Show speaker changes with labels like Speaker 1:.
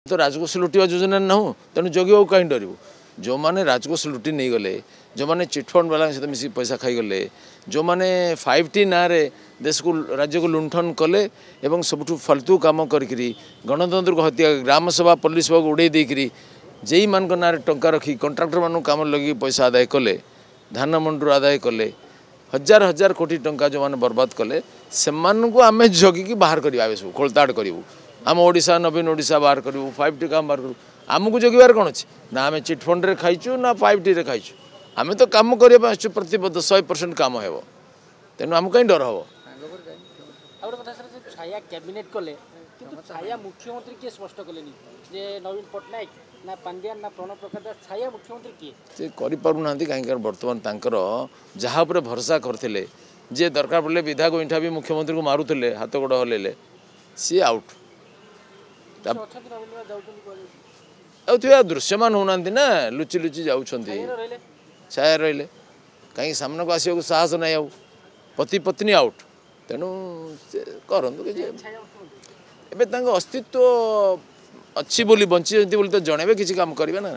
Speaker 1: तो राजकोष लुटिया योजना ना तेणु जगे कहीं डरू जो मैंने राजकोष लुटि नहीं गले जो मैंने चिटफंड वाला सहित मिसिक पैसा खाईगले जो मैंने 5T ना देश को राज्य को लुंठन कले एवं सबुठ फालतू कम करी गणतंत्र को हत्या ग्राम सभा पुलिस सभा उड़े देकरी जेई मान ना टंका रखी कंट्राक्टर मान कम लगे पैसा आदाय कले धान मंडू आदाय कले हजार हजार कोटी टंका जो मैंने बर्बाद कले से आम जगिकी बाहर करा सब खोलताड़ करूँ आम ओडिशा नवीन ओडिशा बाहर करूँ 5T काम बाहर करूँ आमको जगवार कौन अच्छे ना आम चिटफंड रे खाइचु ना 5T रे खाइचु आम तो कम करने प्रतिबद्ध 100% काम हो तेणु आम कहीं डर हम
Speaker 2: कैबिनेट कले छाया मुख्यमंत्री किए स्पष्ट कले जे नवीन पट्टनायक ना पांड्या ना प्रणव प्रकाश छाया मुख्यमंत्री किए
Speaker 1: से करें कहीं बर्तमान जहाँ पर भरोसा करते जे दरकार पड़े विधा गोईठा भी मुख्यमंत्री को मारुले हाथ गोड़ हल्ले सी आउट दृश्यमान होना ना लुचि लुचि जाऊँ छाया रही कहीं सामना को आसवा साहस ना आउ पति पत्नी आउट तेणु करूँ अस्तित्व अच्छी बोली बंची तो जनइबे किसी काम करेंगे ना।